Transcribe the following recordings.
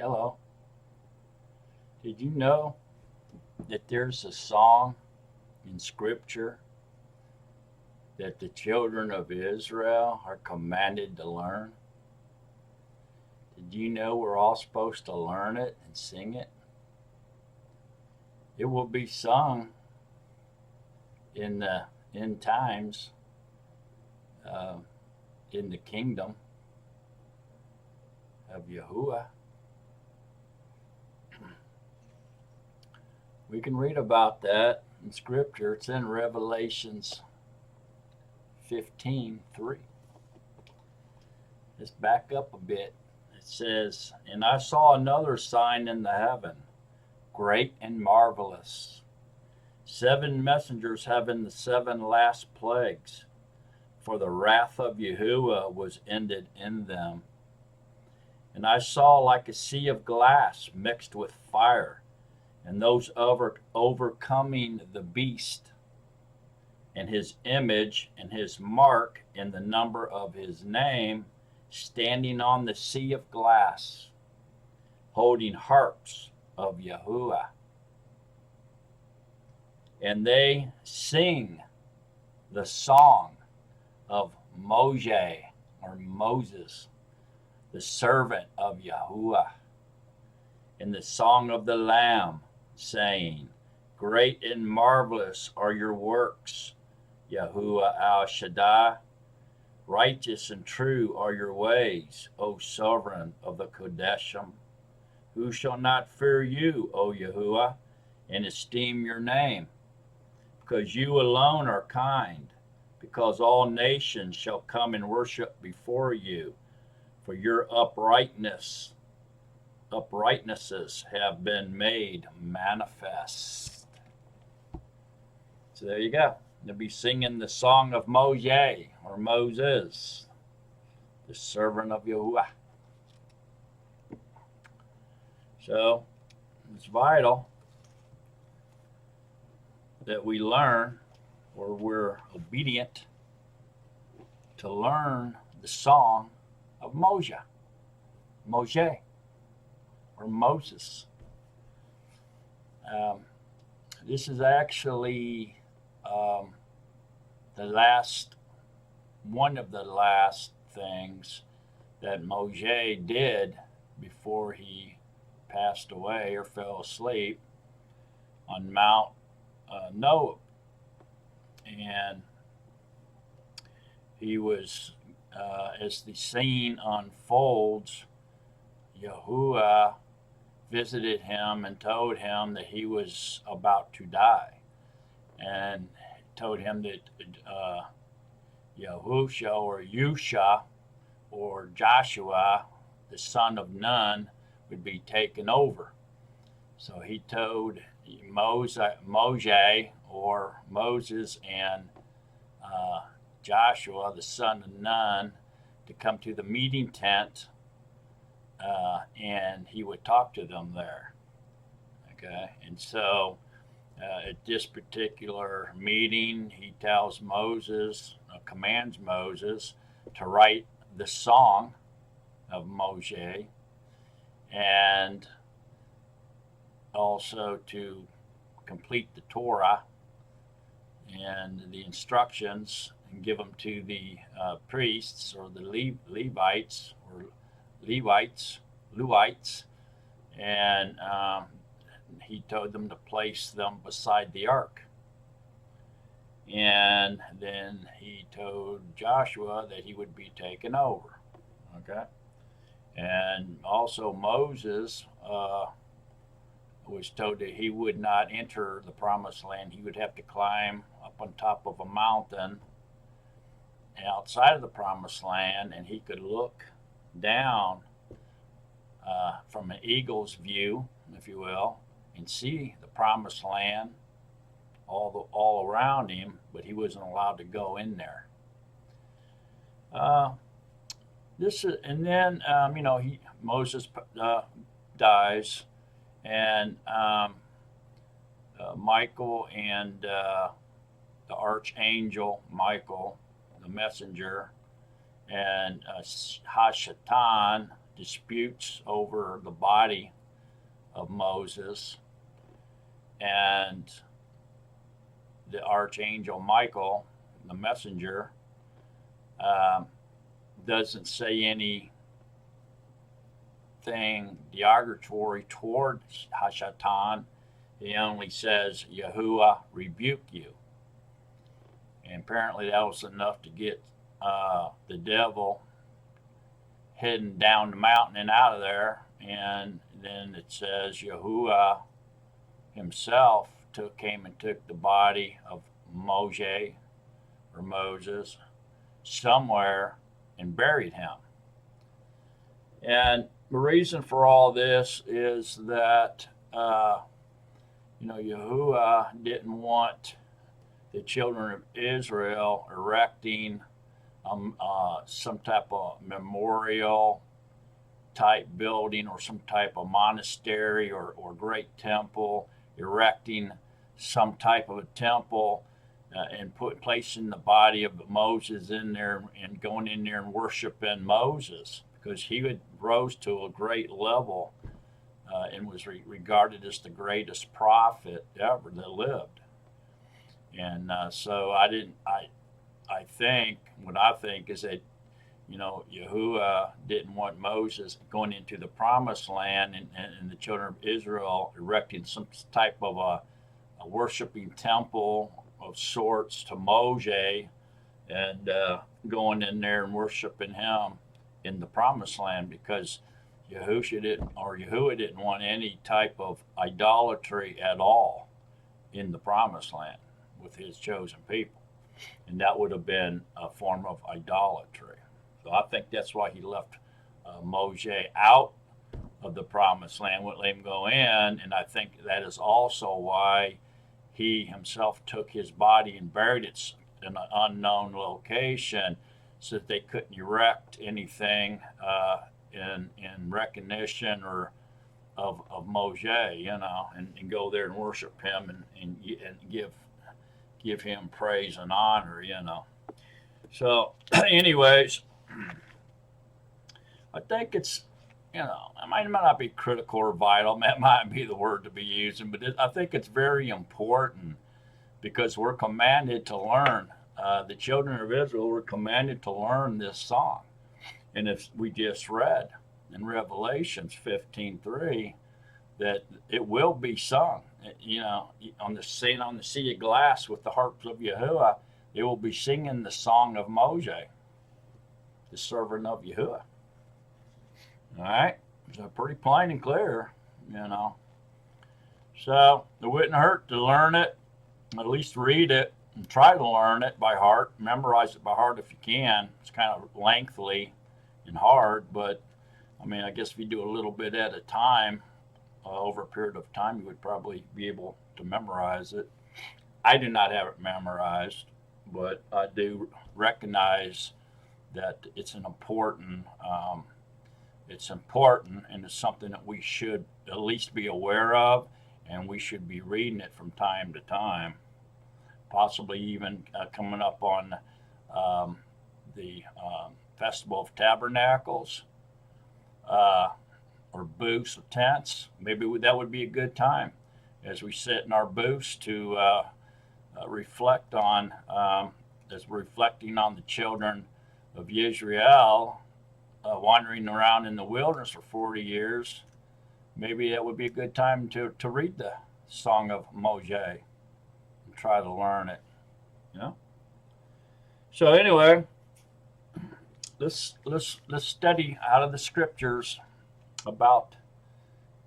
Hello. Did you know that there's a song in Scripture that the children of Israel are commanded to learn? Did you know we're all supposed to learn it and sing it? It will be sung in the end times, uh, in the kingdom of Yahuwah. We can read about that in Scripture. It's in Revelations 15:3. Let's back up a bit. It says, "And I saw another sign in the heaven, great and marvelous, 7 messengers having the 7 last plagues, for the wrath of Yahuwah was ended in them. And I saw like a sea of glass mixed with fire, and those overcoming the beast and his image and his mark in the number of his name, standing on the sea of glass, holding harps of Yahuwah. And they sing the song of Moshe, or Moses, the servant of Yahuwah, in the song of the Lamb, saying, Great and marvelous are your works, Yahuwah al Shaddai. Righteous and true are your ways, O sovereign of the Kodeshim. Who shall not fear you, O Yahuwah, and esteem your name? Because you alone are kind, because all nations shall come and worship before you, for your uprightnesses have been made manifest." So there you go. They'll be singing the song of Moshe, or Moses, the servant of Yahuwah. So it's vital that we learn, or we're obedient to learn the song of Moshe, or Moses. This is actually one of the last things that Moshe did before he passed away or fell asleep on Mount Noah. And he was, as the scene unfolds, Yahuwah visited him and told him that he was about to die, and told him that Yahusha, or Yusha, or Joshua, the son of Nun, would be taken over. So he told Moshe, or Moses, and Joshua, the son of Nun, to come to the meeting tent, and he would talk to them there. Okay, and so at this particular meeting, he tells Moses, commands Moses to write the song of Moshe, and also to complete the Torah and the instructions, and give them to the priests, or the Levites, and he told them to place them beside the ark. And then he told Joshua that he would be taken over. Okay, and also Moses was told that he would not enter the promised land. He would have to climb up on top of a mountain outside of the promised land, and he could look down from an eagle's view, if you will, and see the promised land all around him, but he wasn't allowed to go in there. And then Moses dies, and Michael and the archangel Michael, the messenger, and Hashatan, disputes over the body of Moses, and the archangel Michael, the messenger, doesn't say anything derogatory towards Hashatan. He only says, Yahuwah rebuke you. And apparently that was enough to get the devil heading down the mountain and out of there. And then it says Yahuwah himself came and took the body of Moshe or Moses somewhere and buried him. And the reason for all this is that Yahuwah didn't want the children of Israel erecting some type of memorial type building or some type of monastery or great temple, erecting some type of a temple and placing the body of Moses in there and going in there and worshiping Moses, because he rose to a great level and was regarded as the greatest prophet ever that lived. And so I think is that, Yahuwah didn't want Moses going into the promised land and the children of Israel erecting some type of a worshiping temple of sorts to Moshe and going in there and worshiping him in the promised land, because Yahuwah didn't want any type of idolatry at all in the promised land with his chosen people. And that would have been a form of idolatry. So I think that's why he left Moshe out of the promised land, wouldn't let him go in. And I think that is also why he himself took his body and buried it in an unknown location, so that they couldn't erect anything in recognition or of Moshe, and go there and worship him and give him praise and honor, So, anyways, I think it's, it might not be critical or vital. That might be the word to be using, but I think it's very important, because we're commanded to learn. The children of Israel were commanded to learn this song. And if we just read in Revelations 15:3 that it will be sung, on the sea of glass with the harps of Yahuwah, they will be singing the song of Moshe, the servant of Yahuwah. All right, so pretty plain and clear, So it wouldn't hurt to learn it, at least read it, and try to learn it by heart. Memorize it by heart if you can. It's kind of lengthy and hard, but I guess if you do a little bit at a time, over a period of time, you would probably be able to memorize it. I do not have it memorized, but I do recognize that it's important, and it's something that we should at least be aware of, and we should be reading it from time to time, possibly even coming up on the Festival of Tabernacles, or booths of tents. Maybe that would be a good time as we sit in our booths to reflect on, as we're reflecting on the children of Israel wandering around in the wilderness for 40 years. Maybe that would be a good time to read the Song of Moshe and try to learn it. So anyway, let's study out of the scriptures about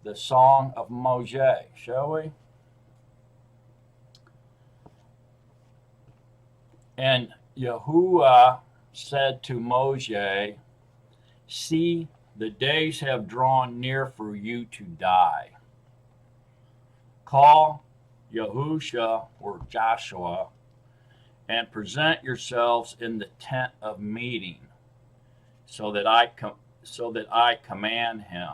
the Song of Moshe, shall we? And Yahuwah said to Moshe, "See, the days have drawn near for you to die. Call Yahushua or Joshua and present yourselves in the tent of meeting, so that I command him."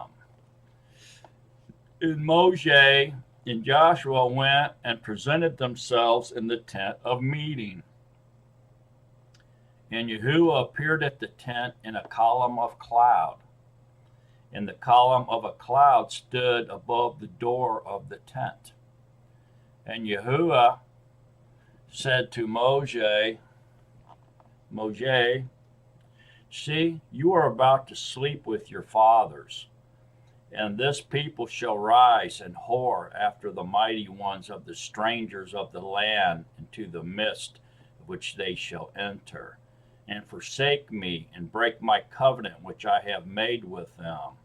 And Moshe and Joshua went and presented themselves in the tent of meeting. And Yahuwah appeared at the tent in a column of cloud. and the column of a cloud stood above the door of the tent. And Yahuwah said to Moshe, see, you are about to sleep with your fathers, and this people shall rise and whore after the mighty ones of the strangers of the land into the midst which they shall enter, and forsake me and break my covenant which I have made with them.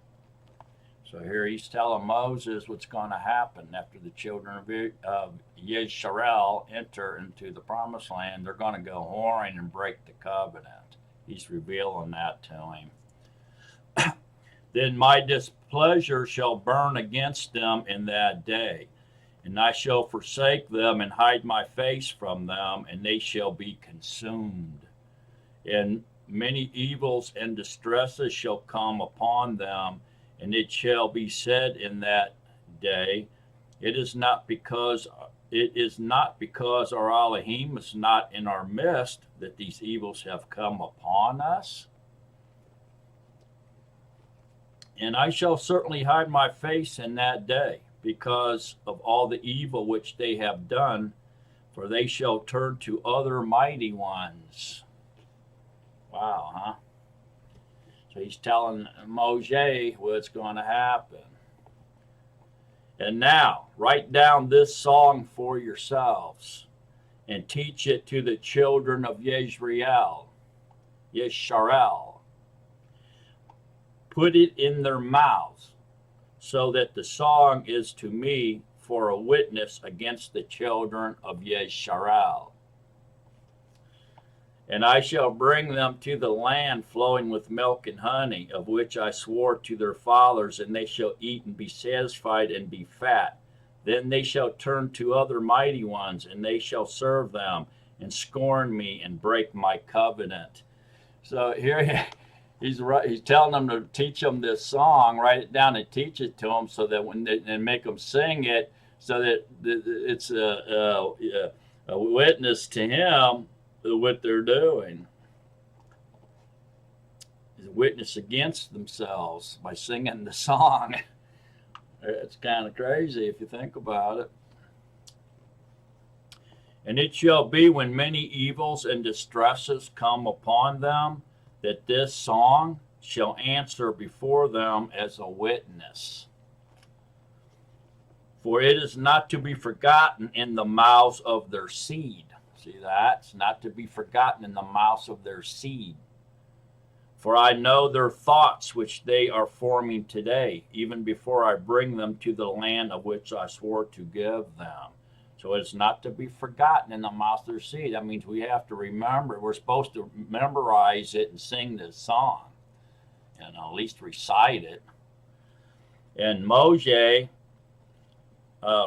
So here he's telling Moses what's going to happen after the children of Yisrael enter into the promised land. They're going to go whoring and break the covenant. He's revealing that to him. Then my displeasure shall burn against them in that day, and I shall forsake them and hide my face from them, and they shall be consumed. And many evils and distresses shall come upon them, and it shall be said in that day, it is not because our Elohim is not in our midst that these evils have come upon us. And I shall certainly hide my face in that day, because of all the evil which they have done, for they shall turn to other mighty ones. Wow, huh? So he's telling Moshe what's going to happen. And now, write down this song for yourselves, and teach it to the children of Yisrael. Put it in their mouths, so that the song is to me for a witness against the children of Yisrael. And I shall bring them to the land flowing with milk and honey, of which I swore to their fathers, and they shall eat and be satisfied and be fat. Then they shall turn to other mighty ones, and they shall serve them, and scorn me, and break my covenant. So here he's telling them to teach them this song, write it down and teach it to them, so that when they and make them sing it, so that it's a witness to him what they're doing. Is a witness against themselves by singing the song. It's kind of crazy if you think about it. And it shall be when many evils and distresses come upon them, that this song shall answer before them as a witness. For it is not to be forgotten in the mouths of their seed. See that? It's not to be forgotten in the mouths of their seed. For I know their thoughts which they are forming today, even before I bring them to the land of which I swore to give them. So it's not to be forgotten in the mouths of their seed. That means we have to remember. We're supposed to memorize it and sing this song. At least recite it. And Moshe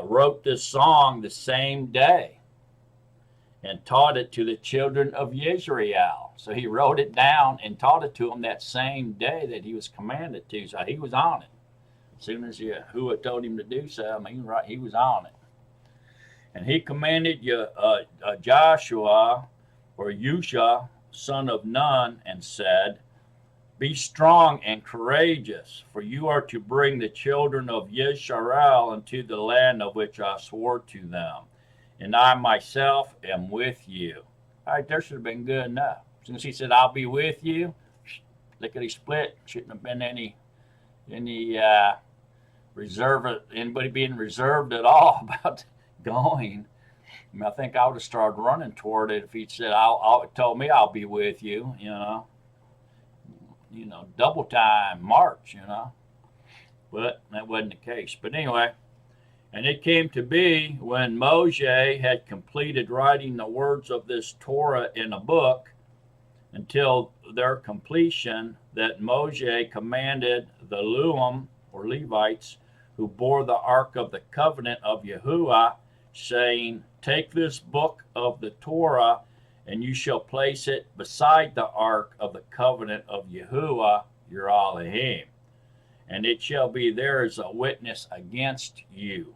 wrote this song the same day, and taught it to the children of Israel. So he wrote it down and taught it to them that same day that he was commanded to. So he was on it. As soon as Yahuwah told him to do so, he was on it. And he commanded Joshua, or Mushah, son of Nun, and said, be strong and courageous, for you are to bring the children of Yisrael into the land of which I swore to them. And I myself am with you. All right, there should have been good enough. Since he said, I'll be with you, lickety split, shouldn't have been any anybody being reserved at all about going. I mean, I think I would have started running toward it if he'd said, told me I'll be with you, double time march, But that wasn't the case. But anyway, and it came to be when Moshe had completed writing the words of this Torah in a book until their completion, that Moshe commanded the Luim, or Levites, who bore the ark of the covenant of Yahuwah, saying, take this book of the Torah, and you shall place it beside the ark of the covenant of Yahuwah, your Elohim. And it shall be there as a witness against you.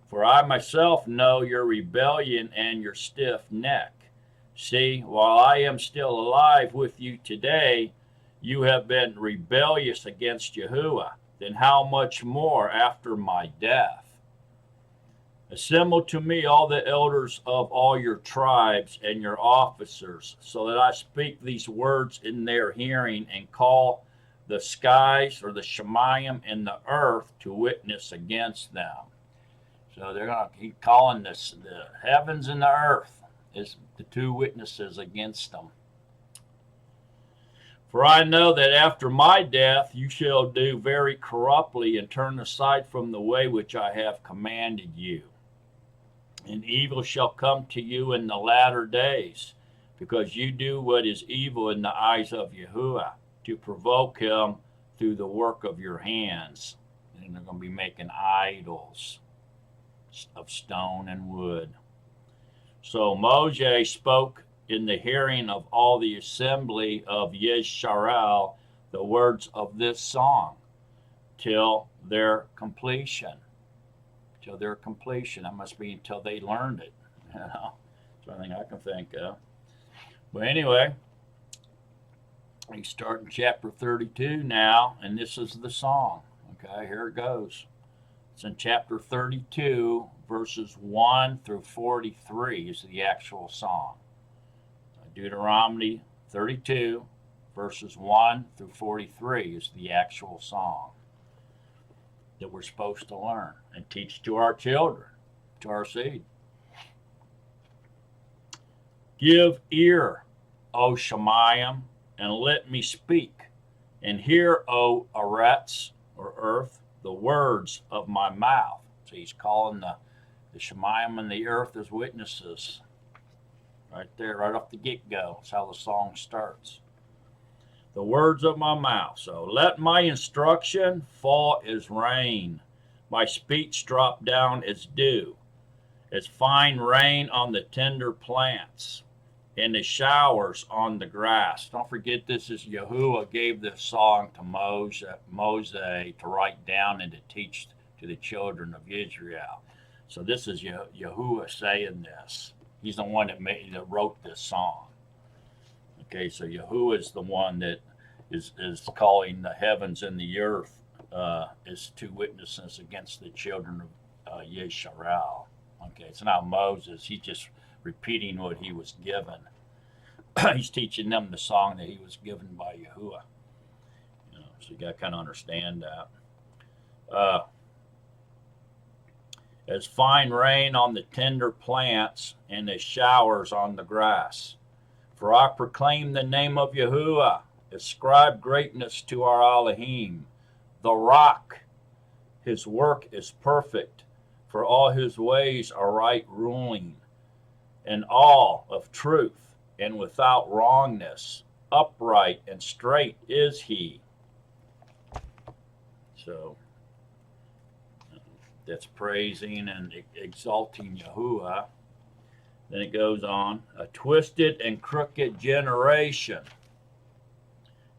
For I myself know your rebellion and your stiff neck. See, while I am still alive with you today, you have been rebellious against Yahuwah, then how much more after my death? Assemble to me all the elders of all your tribes and your officers, so that I speak these words in their hearing, and call the skies or the Shemayim and the earth to witness against them. So they're going to keep calling this the heavens and the earth as the two witnesses against them. For I know that after my death you shall do very corruptly and turn aside from the way which I have commanded you. And evil shall come to you in the latter days, because you do what is evil in the eyes of Yahuwah, to provoke him through the work of your hands. And they're going to be making idols of stone and wood. So Moshe spoke in the hearing of all the assembly of Yesharal the words of this song till their completion. Till their completion. That must be until they learned it. You know, that's the only thing I can think of. But anyway, we start in chapter 32 now, and this is the song. Okay, here it goes. It's in chapter 32, verses 1 through 43 is the actual song. Deuteronomy 32, verses 1 through 43 is the actual song that we're supposed to learn and teach to our children, to our seed. Give ear, O Shemayim, and let me speak, and hear, O Aretz, or earth, the words of my mouth. So he's calling the Shemayim and the earth as witnesses. Right there, right off the get-go. That's how the song starts. The words of my mouth. So let my instruction fall as rain, my speech drop down as dew, as fine rain on the tender plants, and as showers on the grass. Don't forget, this is Yahuwah gave this song to Moses to write down and to teach to the children of Israel. So this is Yahuwah saying this. He's the one that wrote this song. Okay, so Yahuwah is the one that is calling the heavens and the earth as two witnesses against the children of Yesharal. Okay, it's not Moses. He's just repeating what he was given. He's teaching them the song that he was given by Yahuwah. You know, so you got to kind of understand that. As fine rain on the tender plants and as showers on the grass. For I proclaim the name of Yahuwah, ascribe greatness to our Elohim. The rock, his work is perfect, for all his ways are right ruling, and all of truth and without wrongness, upright and straight is he. So that's praising and exalting Yahuwah. Then it goes on, a twisted and crooked generation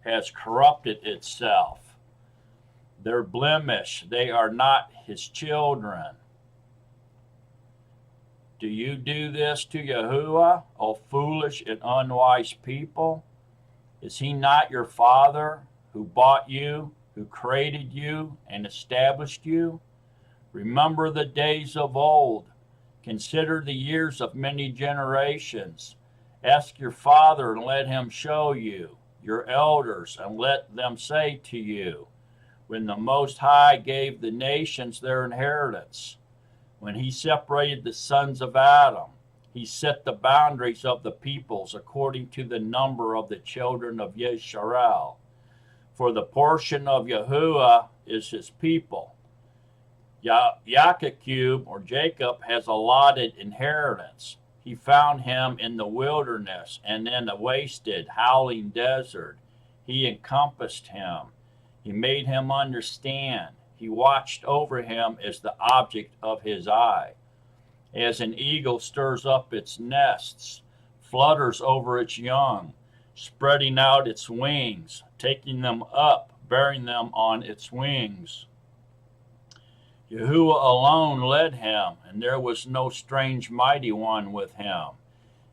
has corrupted itself. Their blemish, they are not his children. Do you do this to Yahuwah, O foolish and unwise people? Is he not your father who bought you, who created you and established you? Remember the days of old. Consider the years of many generations. Ask your father and let him show you, your elders, and let them say to you, when the Most High gave the nations their inheritance, when he separated the sons of Adam, he set the boundaries of the peoples according to the number of the children of Yesharal. For the portion of Yahuwah is his people. Yaakov, or Jacob, has allotted inheritance. He found him in the wilderness and in the wasted, howling desert. He encompassed him. He made him understand. He watched over him as the object of his eye. As an eagle stirs up its nests, flutters over its young, spreading out its wings, taking them up, bearing them on its wings. Yahuwah alone led him, and there was no strange mighty one with him.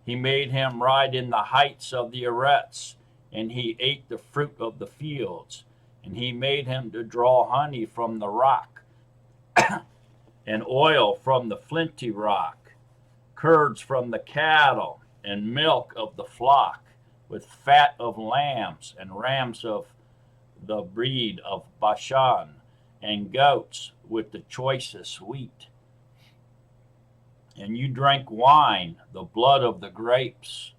He made him ride in the heights of the Aretz, and he ate the fruit of the fields. And he made him to draw honey from the rock, and oil from the flinty rock, curds from the cattle, and milk of the flock, with fat of lambs and rams of the breed of Bashan, and goats with the choicest wheat. And you drank wine, the blood of the grapes.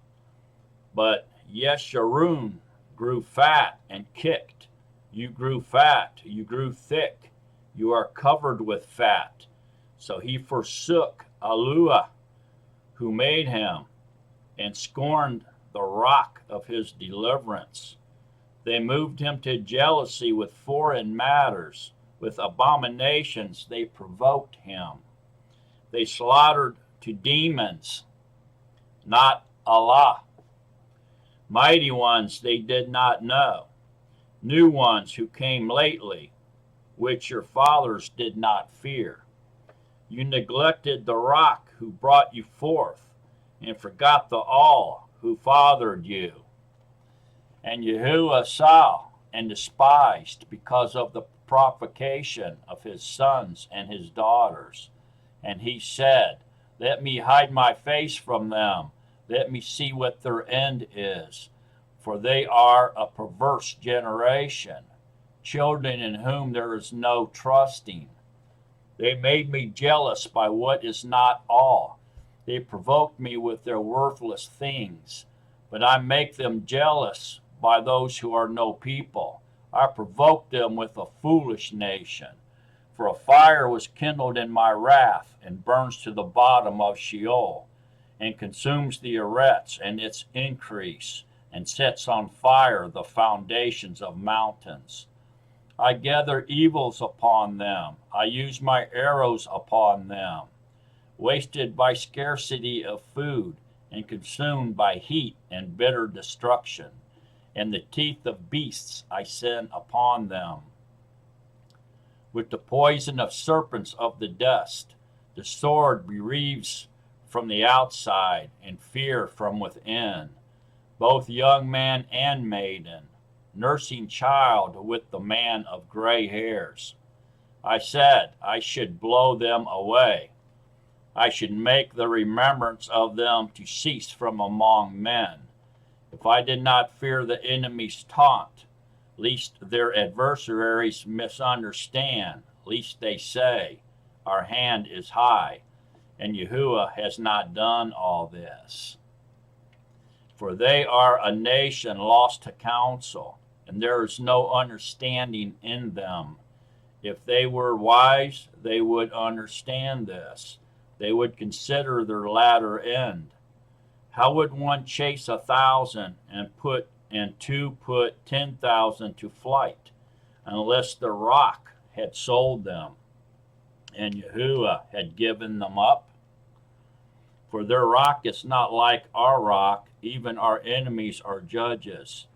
But Yeshurun grew fat and kicked. You grew fat, you grew thick, you are covered with fat. So he forsook Aluah, who made him, and scorned the rock of his deliverance. They moved him to jealousy with foreign matters. With abominations they provoked him. They slaughtered to demons, not Allah. Mighty ones they did not know, new ones who came lately, which your fathers did not fear. You neglected the rock who brought you forth, and forgot the all who fathered you. And Yahuwah saw and despised because of the provocation of his sons and his daughters. And he said, let me hide my face from them. Let me see what their end is. For they are a perverse generation, children in whom there is no trusting. They made me jealous by what is not all. They provoked me with their worthless things. But I make them jealous by those who are no people. I provoke them with a foolish nation. For a fire was kindled in my wrath, and burns to the bottom of Sheol, and consumes the Eretz and its increase, and sets on fire the foundations of mountains. I gather evils upon them. I use my arrows upon them. Wasted by scarcity of food, and consumed by heat and bitter destruction. And the teeth of beasts I send upon them. With the poison of serpents of the dust, the sword bereaves from the outside, and fear from within, both young man and maiden, nursing child with the man of gray hairs. I said I should blow them away. I should make the remembrance of them to cease from among men. If I did not fear the enemy's taunt, lest their adversaries misunderstand, lest they say, our hand is high, and Yahuwah has not done all this. For they are a nation lost to counsel, and there is no understanding in them. If they were wise, they would understand this. They would consider their latter end. How would one chase 1,000 and two put 10,000 to flight, unless the rock had sold them, and Yahuwah had given them up? For their rock is not like our rock, even our enemies are judges.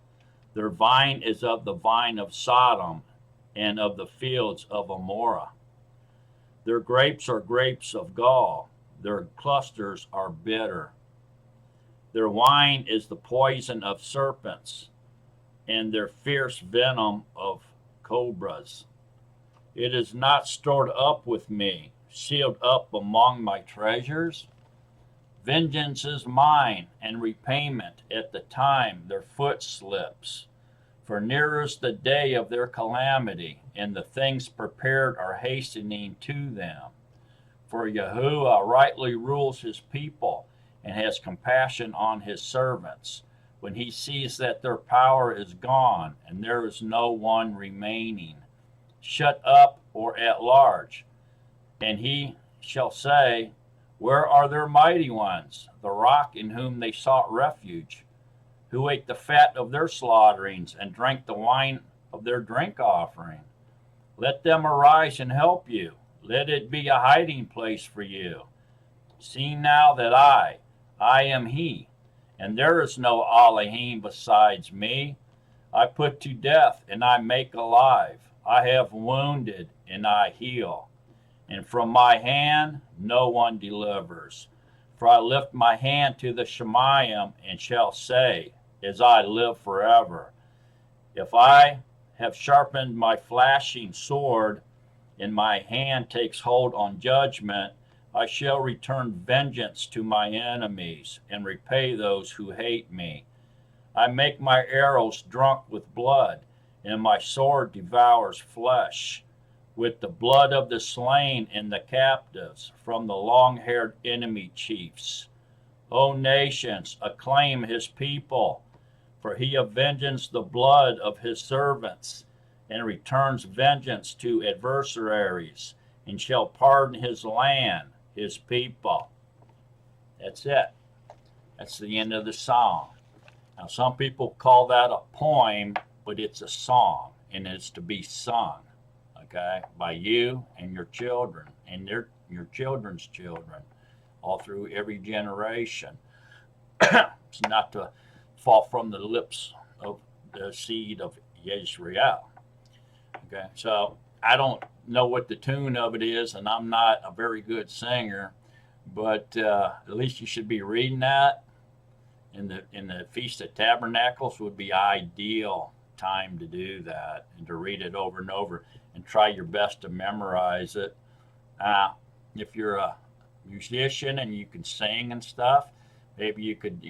Their vine is of the vine of Sodom, and of the fields of Amorah. Their grapes are grapes of gall, their clusters are bitter. Their wine is the poison of serpents, and their fierce venom of cobras. It is not stored up with me, sealed up among my treasures. Vengeance is mine, and repayment at the time their foot slips. For near is the day of their calamity, and the things prepared are hastening to them. For Yahuwah rightly rules his people, and has compassion on his servants, when he sees that their power is gone, and there is no one remaining, shut up or at large. And he shall say, where are their mighty ones, the rock in whom they sought refuge, who ate the fat of their slaughterings, and drank the wine of their drink offering? Let them arise and help you. Let it be a hiding place for you. See now that I am he, and there is no Elohim besides me. I put to death, and I make alive. I have wounded, and I heal. And from my hand no one delivers. For I lift my hand to the Shemayim, and shall say, as I live forever. If I have sharpened my flashing sword, and my hand takes hold on judgment, I shall return vengeance to my enemies and repay those who hate me. I make my arrows drunk with blood, and my sword devours flesh, with the blood of the slain and the captives from the long-haired enemy chiefs. O nations, acclaim his people, for he avenges the blood of his servants, and returns vengeance to adversaries, and shall pardon his land, his people. That's it. That's the end of the song. Now, some people call that a poem, but it's a song, and it's to be sung, okay, by you and your children and your children's children, all through every generation. It's not to fall from the lips of the seed of Yisrael. Okay, so I don't know what the tune of it is, and I'm not a very good singer, but at least you should be reading that. In the Feast of Tabernacles would be ideal time to do that and to read it over and over and try your best to memorize it. If you're a musician and you can sing and stuff, maybe you could,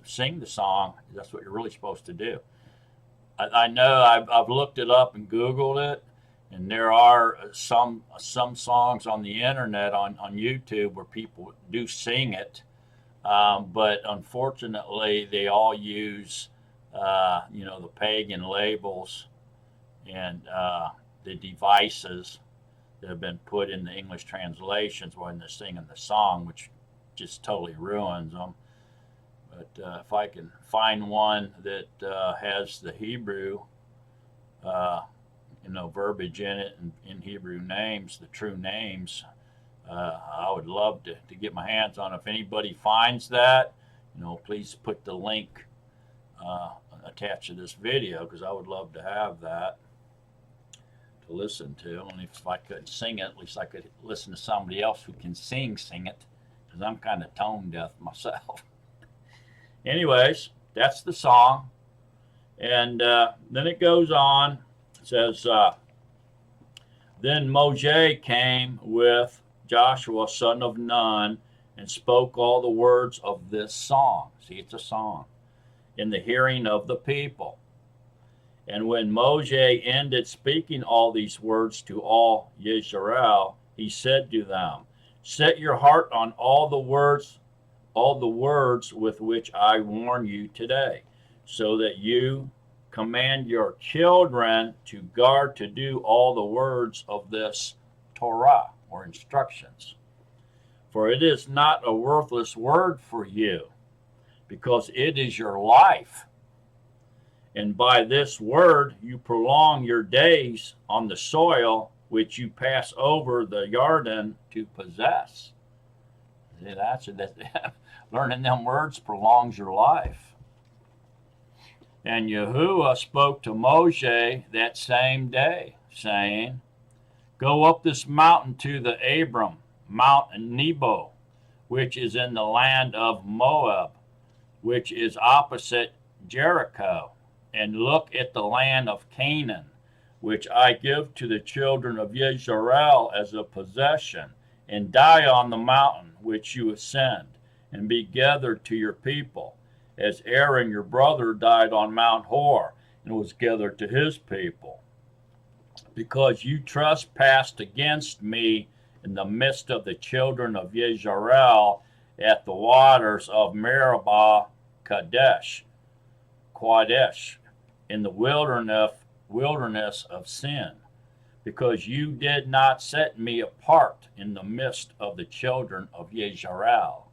sing the song. That's what you're really supposed to do. I know I've looked it up and Googled it, and there are some songs on the internet on YouTube where people do sing it, but unfortunately they all use the pagan labels and the devices that have been put in the English translations when they're singing the song, which just totally ruins them. But if I can find one that has the Hebrew, verbiage in it and in Hebrew names, the true names, I would love to get my hands on. If anybody finds that, please put the link attached to this video, because I would love to have that to listen to. And if I couldn't sing it, at least I could listen to somebody else who can sing it, because I'm kind of tone deaf myself. Anyways, that's the song. And then it goes on. It says, Then Moshe came with Joshua, son of Nun, and spoke all the words of this song. See, it's a song. In the hearing of the people. And when Moshe ended speaking all these words to all Yisrael, he said to them, Set your heart on all the words with which I warn you today, so that you command your children to guard to do all the words of this Torah, or instructions. For it is not a worthless word for you, because it is your life. And by this word you prolong your days on the soil which you pass over the Jordan to possess. See, that's learning them words prolongs your life. And Yahuwah spoke to Moshe that same day, saying, Go up this mountain to the Abram, Mount Nebo, which is in the land of Moab, which is opposite Jericho, and look at the land of Canaan, which I give to the children of Yisrael as a possession, and die on the mountain which you ascend, and be gathered to your people, as Aaron your brother died on Mount Hor, and was gathered to his people. Because you trespassed against me in the midst of the children of Yisrael at the waters of Meribah Kadesh, in the wilderness of sin, because you did not set me apart in the midst of the children of Yisrael.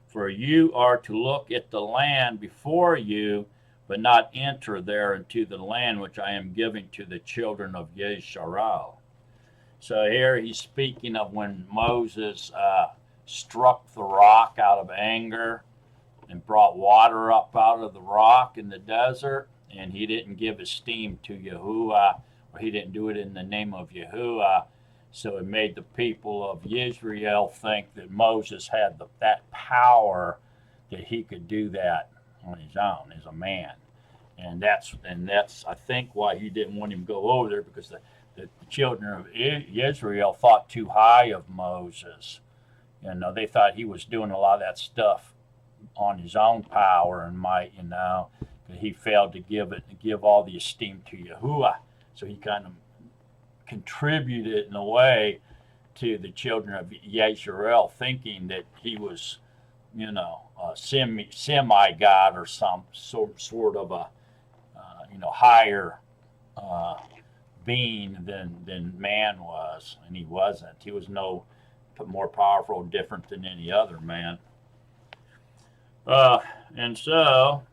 For you are to look at the land before you, but not enter there into the land which I am giving to the children of Yisrael. So here he's speaking of when Moses struck the rock out of anger and brought water up out of the rock in the desert, and he didn't give esteem to Yahuwah, or he didn't do it in the name of Yahuwah. So it made the people of Israel think that Moses had that power, that he could do that. on his own as a man. And that's I think why he didn't want him to go over there, because the children of Israel thought too high of Moses. They thought he was doing a lot of that stuff on his own power and might. He failed to give all the esteem to Yahuwah. So he kind of contributed in a way to the children of Yisrael, thinking that he was, a semi god or some sort of a, higher being than man was, and he wasn't. He was no more powerful, different than any other man. And so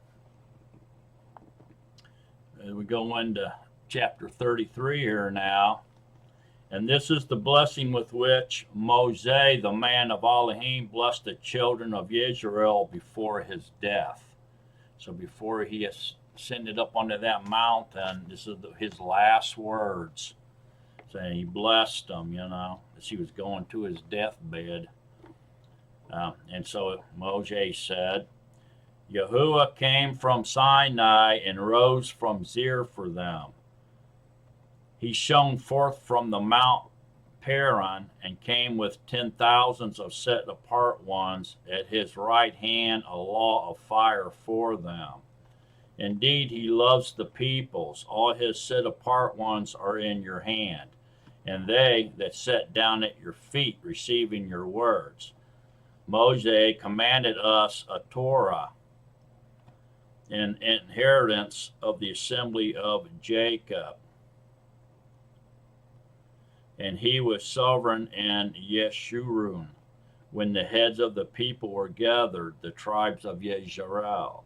we go into chapter 33 here now. And this is the blessing with which Moses, the man of Elohim, blessed the children of Israel before his death. So before he ascended up onto that mountain, this is his last words. Saying he blessed them, as he was going to his deathbed. And so Moses said, Yahuwah came from Sinai and rose from Seir for them. He shone forth from the Mount Paran and came with 10,000s of set apart ones, at his right hand a law of fire for them. Indeed, he loves the peoples. All his set apart ones are in your hand, and they that sat down at your feet receiving your words. Moses commanded us a Torah, an inheritance of the assembly of Jacob. And he was sovereign in Yeshurun, when the heads of the people were gathered, the tribes of Yisrael.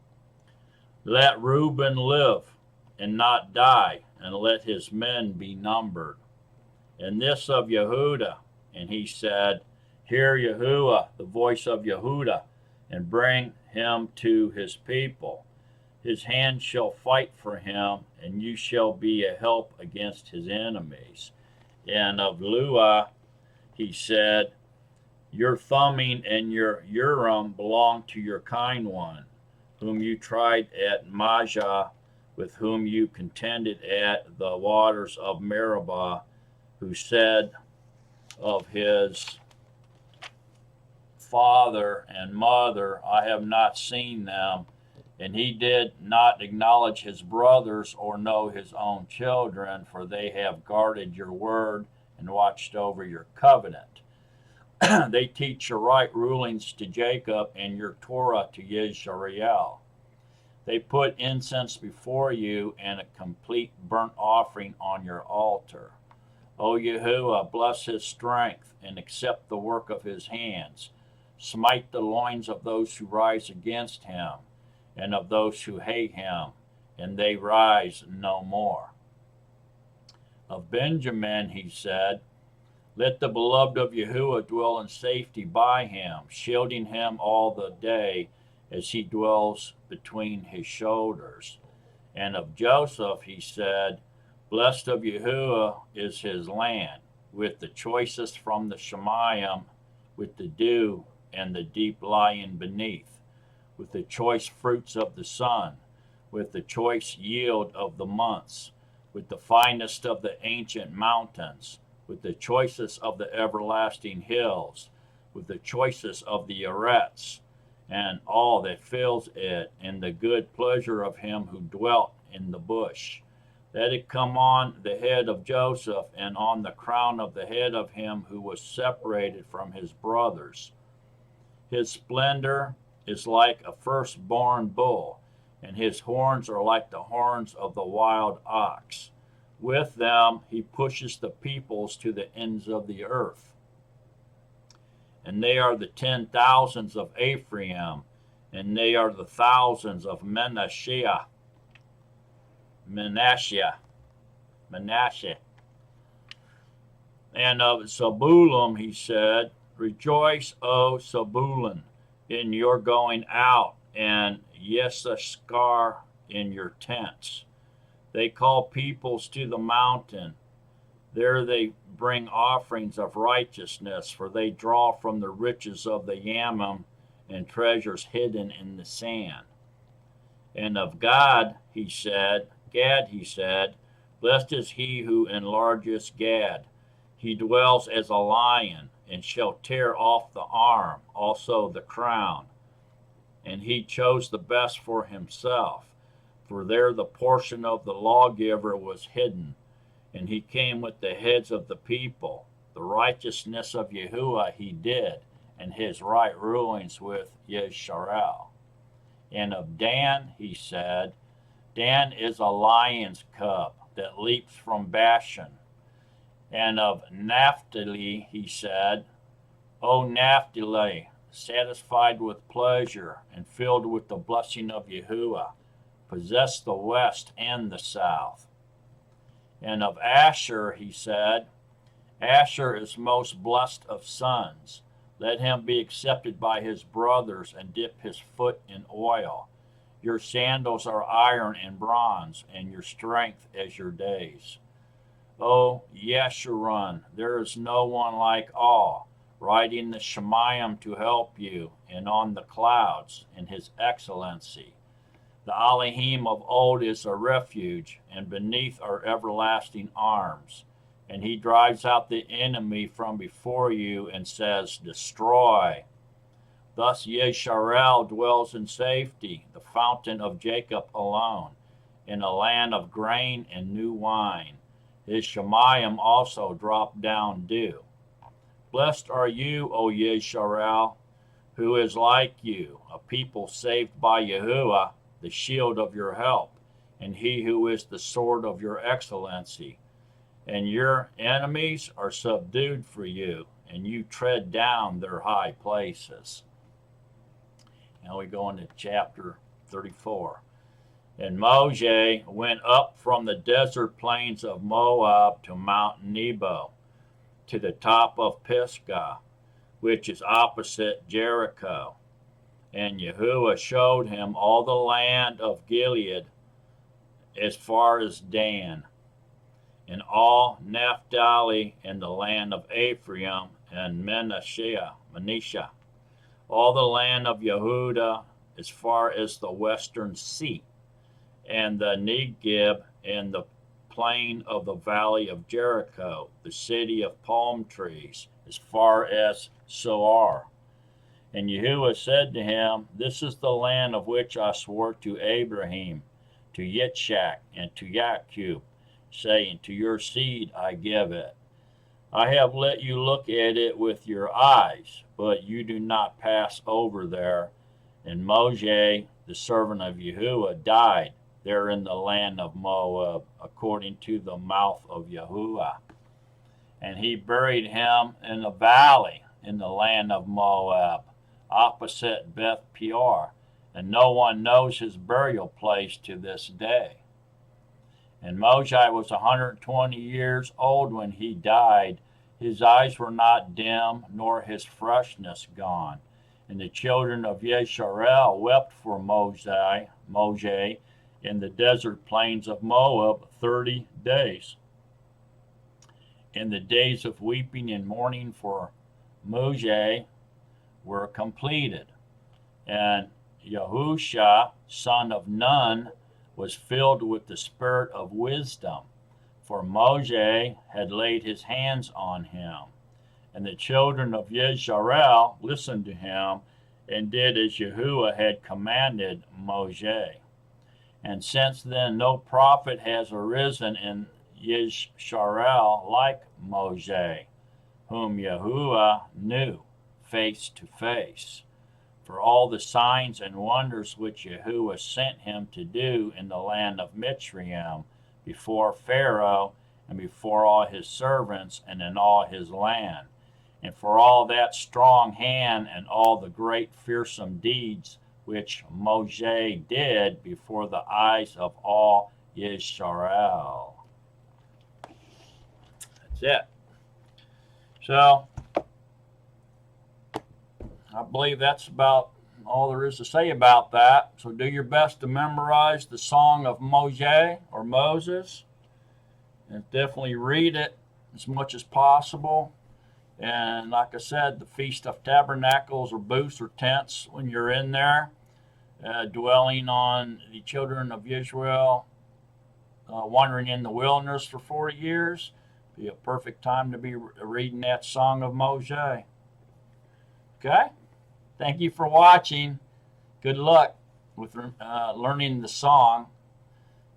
Let Reuben live and not die, and let his men be numbered. And this of Yehuda, and he said, Hear Yahuwah, the voice of Yehuda, and bring him to his people. His hand shall fight for him, and you shall be a help against his enemies. And of Lua, he said, Your Thummim and your Urim belong to your kind one, whom you tried at Mushah, with whom you contended at the waters of Meribah, who said of his father and mother, I have not seen them. And he did not acknowledge his brothers or know his own children, for they have guarded your word and watched over your covenant. They teach your right rulings to Jacob and your Torah to Yisrael. They put incense before you and a complete burnt offering on your altar. O Yahuwah, bless his strength and accept the work of his hands. Smite the loins of those who rise against him, and of those who hate him, and they rise no more. Of Benjamin he said, Let the beloved of Yahuwah dwell in safety by him, shielding him all the day as he dwells between his shoulders. And of Joseph he said, Blessed of Yahuwah is his land, with the choicest from the Shemayim, with the dew and the deep lying beneath, with the choice fruits of the sun, with the choice yield of the months, with the finest of the ancient mountains, with the choicest of the everlasting hills, with the choicest of the Eretz, and all that fills it, and the good pleasure of him who dwelt in the bush. Let it come on the head of Joseph, and on the crown of the head of him who was separated from his brothers. His splendor is like a firstborn bull, and his horns are like the horns of the wild ox. With them he pushes the peoples to the ends of the earth. And they are the 10,000s of Ephraim, and they are the thousands of Manasseh. And of Zebulun he said, Rejoice, O Zebulun, in your going out, and Yesashar in your tents. They call peoples to the mountain. There they bring offerings of righteousness, for they draw from the riches of the Yamim and treasures hidden in the sand. And of Gad, he said, blessed is he who enlarges Gad. He dwells as a lion, and shall tear off the arm, also the crown. And he chose the best for himself, for there the portion of the lawgiver was hidden. And he came with the heads of the people. The righteousness of Yahuwah he did, and his right rulings with Yesharel. And of Dan he said, Dan is a lion's cub that leaps from Bashan. And of Naphtali he said, O Naphtali, satisfied with pleasure and filled with the blessing of Yahuwah, possess the west and the south. And of Asher he said, Asher is most blessed of sons. Let him be accepted by his brothers and dip his foot in oil. Your sandals are iron and bronze, and your strength as your days. O Yeshurun, there is no one like all, riding the Shemayim to help you, and on the clouds in his excellency. The Elohim of old is a refuge, and beneath are everlasting arms. And he drives out the enemy from before you and says, destroy. Thus Yesharel dwells in safety, the fountain of Jacob alone, in a land of grain and new wine. His Shemayim also drop down dew. Blessed are you, O Yesharel, who is like you, a people saved by Yahuwah, the shield of your help, and he who is the sword of your excellency. And your enemies are subdued for you, and you tread down their high places. Now we go into chapter 34. And Moshe went up from the desert plains of Moab to Mount Nebo, to the top of Pisgah, which is opposite Jericho. And Yahuwah showed him all the land of Gilead as far as Dan, and all Naphtali and the land of Ephraim and Manasseh, all the land of Yehudah as far as the western sea, and the Negeb and the plain of the valley of Jericho, the city of palm trees, as far as Soar. And Yahuwah said to him, this is the land of which I swore to Abraham, to Yitzchak, and to Jacob, saying, to your seed I give it. I have let you look at it with your eyes, but you do not pass over there. And Moshe, the servant of Yahuwah, died there in the land of Moab, according to the mouth of Yahuwah. And he buried him in a valley in the land of Moab, opposite Beth Peor, and no one knows his burial place to this day. And Moshe was 120 years old when he died. His eyes were not dim, nor his freshness gone. And the children of Yesharel wept for Moshe in the desert plains of Moab 30 days. And the days of weeping and mourning for Moshe were completed. And Yahusha, son of Nun, was filled with the spirit of wisdom, for Moshe had laid his hands on him. And the children of Yesharel listened to him and did as Yahuwah had commanded Moshe. And since then no prophet has arisen in Yesharel like Moshe, whom Yahuwah knew face to face, for all the signs and wonders which Yahuwah sent him to do in the land of Mitzrayim, before Pharaoh and before all his servants and in all his land, and for all that strong hand and all the great fearsome deeds which Moshe did before the eyes of all Yisrael. That's it. So, I believe that's about all there is to say about that. So do your best to memorize the Song of Moshe or Moses, and definitely read it as much as possible. And like I said, the Feast of Tabernacles or booths or tents when you're in there, dwelling on the children of Israel wandering in the wilderness for 40 years. Be a perfect time to be reading that Song of Moshe. Okay? Thank you for watching. Good luck with learning the song.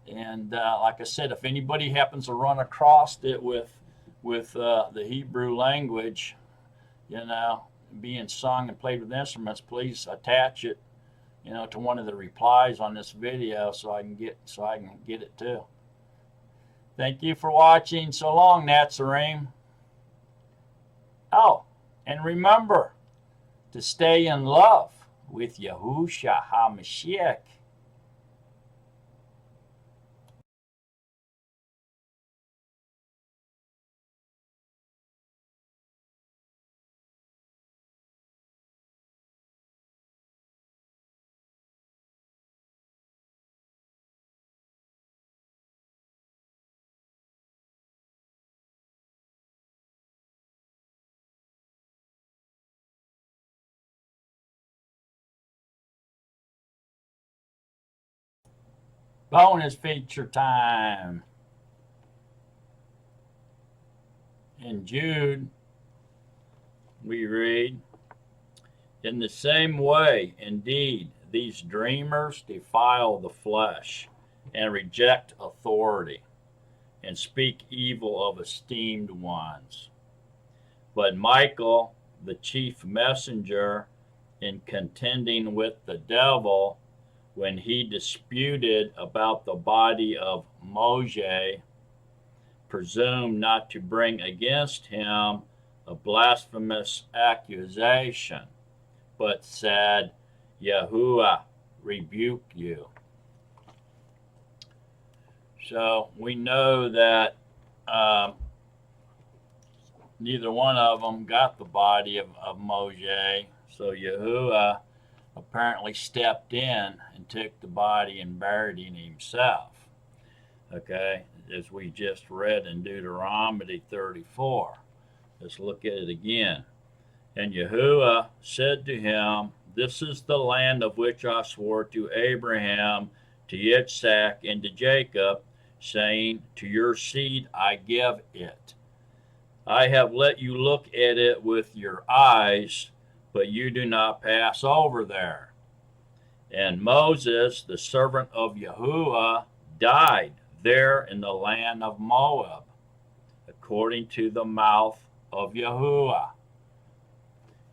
And like I said, if anybody happens to run across it with the Hebrew language, being sung and played with instruments, please attach it, to one of the replies on this video so I can get it too. Thank you for watching. So long, Nazarene. Oh, and remember to stay in love with Yahushua HaMashiach. Bonus feature time. In Jude, we read, in the same way, indeed, these dreamers defile the flesh and reject authority and speak evil of esteemed ones. But Michael, the chief messenger, in contending with the devil, when he disputed about the body of Moshe, presumed not to bring against him a blasphemous accusation, but said, Yahuwah rebuke you. So we know that neither one of them got the body of Moshe. So Yahuwah apparently stepped in and took the body and buried it himself. Okay, as we just read in Deuteronomy 34. Let's look at it again. And Yahuwah said to him, this is the land of which I swore to Abraham, to Yitzhak, and to Jacob, saying, to your seed I give it. I have let you look at it with your eyes, but you do not pass over there. And Moses, the servant of Yahuwah, died there in the land of Moab, according to the mouth of Yahuwah.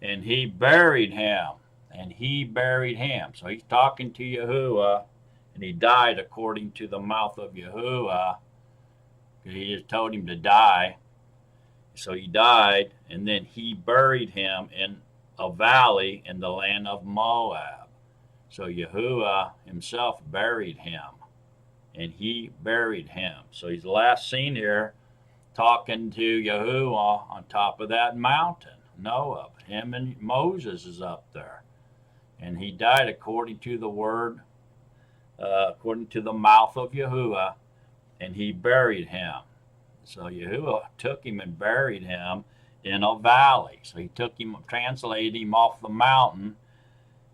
And he buried him. So he's talking to Yahuwah, and he died according to the mouth of Yahuwah. He just told him to die. So he died, and then he buried him in a valley in the land of Moab. So Yahuwah himself buried him, and he buried him. So he's last seen here talking to Yahuwah on top of that mountain, Noah. Him and Moses is up there. And he died according to the word, according to the mouth of Yahuwah, and he buried him. So Yahuwah took him and buried him in a valley. So he took him, translated him off the mountain,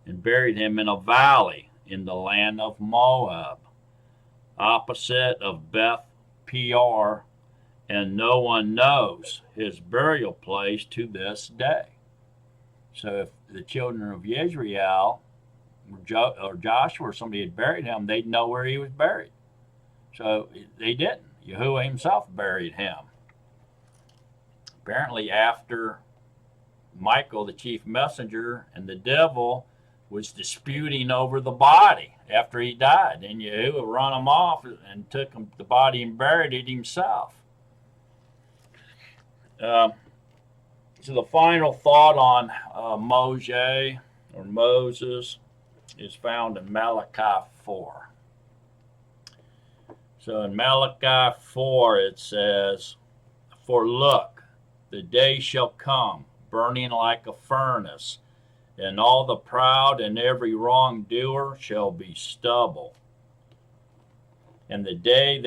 and buried him in a valley in the land of Moab, opposite of Beth Peor, and no one knows his burial place to this day. So if the children of Israel or Joshua or somebody had buried him, they'd know where he was buried. So they didn't. Yahuwah himself buried him. Apparently after Michael, the chief messenger, and the devil was disputing over the body after he died, and Yahuwah run him off and took the body and buried it himself. So the final thought on Moshe or Moses is found in Malachi 4. So in Malachi 4 it says, for look, the day shall come, burning like a furnace, and all the proud and every wrongdoer shall be stubble. And the day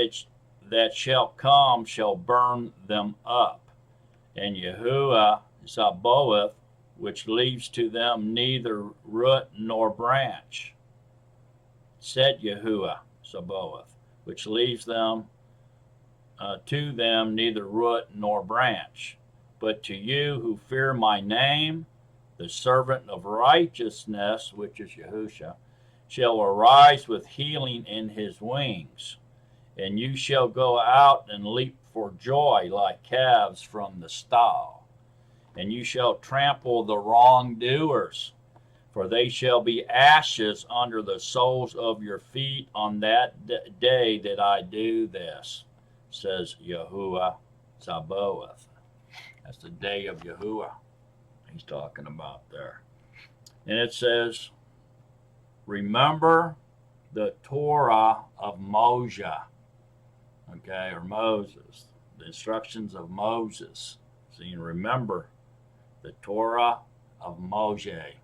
that shall come shall burn them up. And Yahuwah Zaboeth, which leaves to them neither root nor branch. said Yahuwah Sabaoth, which leaves them to them neither root nor branch. But to you who fear my name, the servant of righteousness, which is Yahusha, shall arise with healing in his wings, and you shall go out and leap for joy like calves from the stall. And you shall trample the wrongdoers, for they shall be ashes under the soles of your feet on that day that I do this, says Yahuwah Sabaoth. That's the day of Yahuwah he's talking about there. And it says, remember the Torah of Mushah, okay, or Moses, the instructions of Moses. So you remember the Torah of Mushah,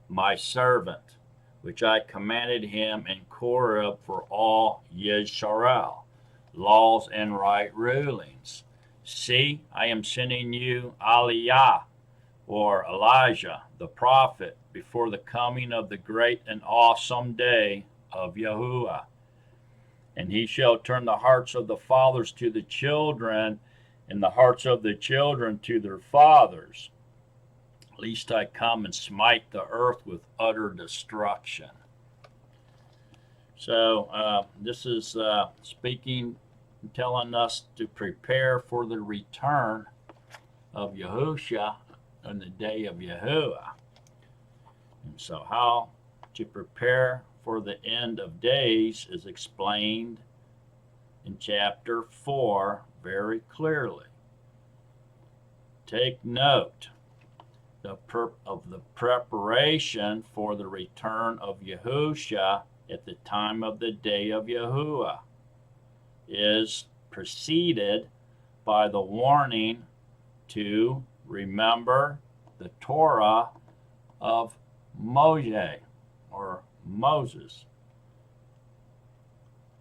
my servant, which I commanded him in Korah for all Yisrael, laws and right rulings. See, I am sending you Aliyah, or Elijah, the prophet, before the coming of the great and awesome day of Yahuwah. And he shall turn the hearts of the fathers to the children, and the hearts of the children to their fathers, lest I come and smite the earth with utter destruction. So this is speaking, telling us to prepare for the return of Yahusha on the day of Yahuwah. And so how to prepare for the end of days is explained in chapter 4 very clearly. Take note of the preparation for the return of Yahusha at the time of the day of Yahuwah is preceded by the warning to remember the Torah of Moshe, or Moses.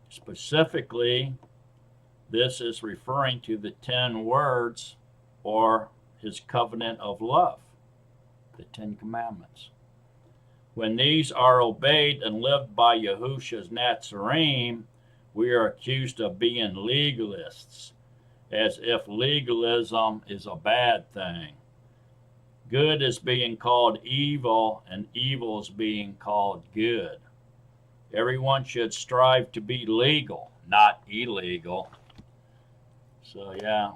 Specifically, this is referring to the 10 words, or his covenant of love, the 10 commandments. When these are obeyed and lived by Yahusha's Nazarene, we are accused of being legalists, as if legalism is a bad thing. Good is being called evil, and evil is being called good. Everyone should strive to be legal, not illegal. So yeah,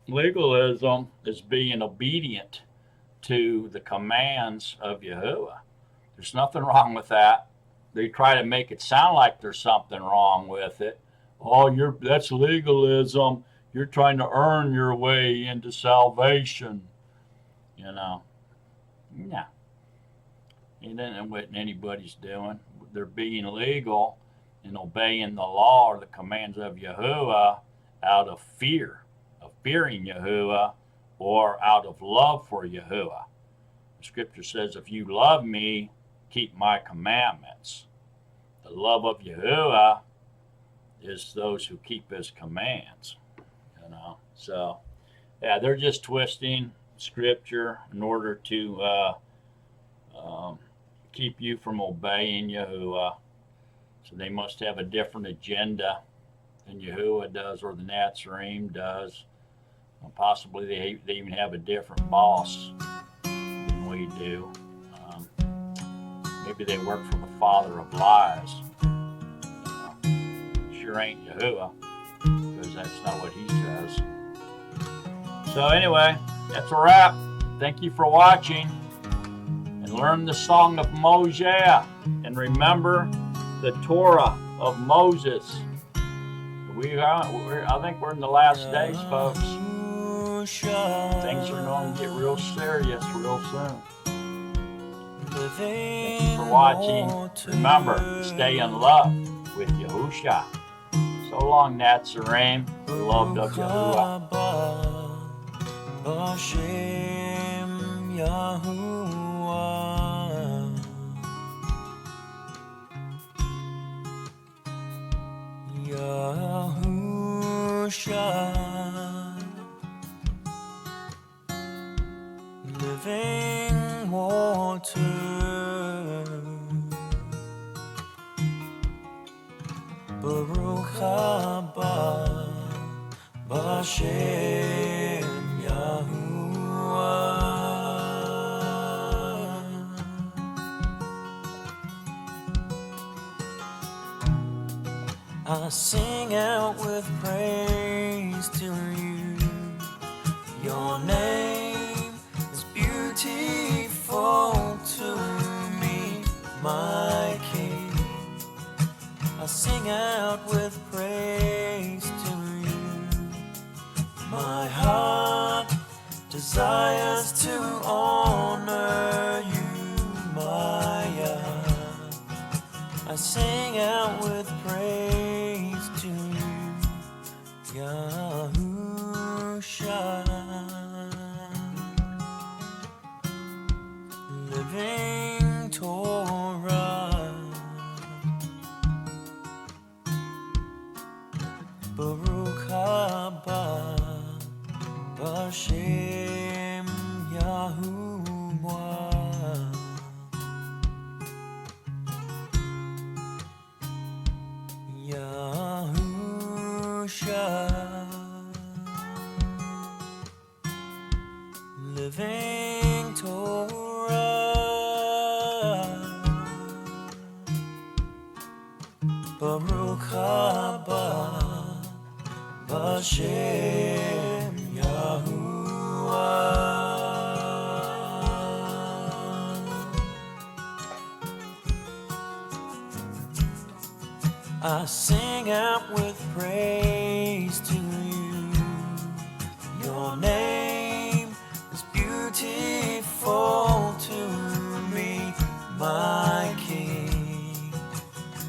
legalism is being obedient to the commands of Yahuwah. There's nothing wrong with that. They try to make it sound like there's something wrong with it. Oh, that's legalism. You're trying to earn your way into salvation. You know, yeah. It isn't what anybody's doing. They're being legal and obeying the law or the commands of Yahuwah out of fear, of fearing Yahuwah, or out of love for Yahuwah. The scripture says, if you love me, keep my commandments. The love of Yahuwah is those who keep his commands. You know, so yeah, they're just twisting scripture in order to keep you from obeying Yahuwah. So they must have a different agenda than Yahuwah does, or the Nazarene does. Or possibly they even have a different boss than we do. Maybe they work for the father of lies. Sure ain't Yahuwah, because that's not what he says. So anyway, that's a wrap. Thank you for watching. And learn the song of Moshe, and remember the Torah of Moses. I think we're in the last days, folks. Things are going to get real serious real soon. Thank you for watching. Remember, stay in love with Yahusha. So long, Nazarene, beloved of Yahuwah. Hashem Yahuwah, Yahusha, living water. haba b'Shem Yahuwah. I sing out with praise to you. Your name is beautiful to me, my King. I sing out with praise to you. My heart desires to honor you, my God. I sing out with praise to you, Yahushua. Living Torah, Baruch haba b'Shem Yahuwah. Yahusha, living Torah, Baruch haba b'Shem Yahuwah. I sing out with praise to you. Your name is beautiful to me, my King.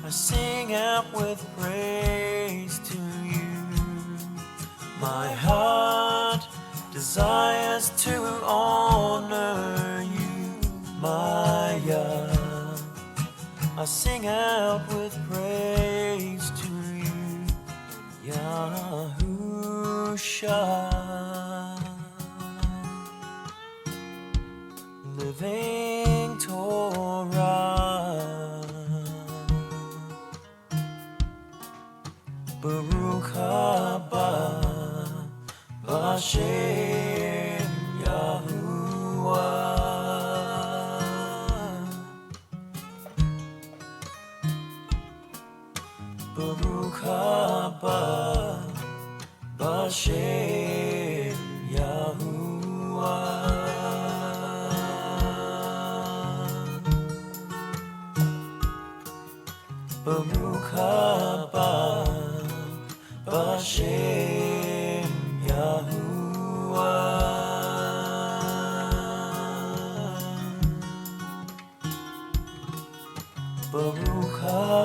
I sing out with praise to you. My heart desires to honor you, my God. I sing out with praise to you, Yahusha. Living Torah, Baruch haba b'Shem Yahuwah. Baruch haba b'Shem Yahuwah. Baruch haba b'Shem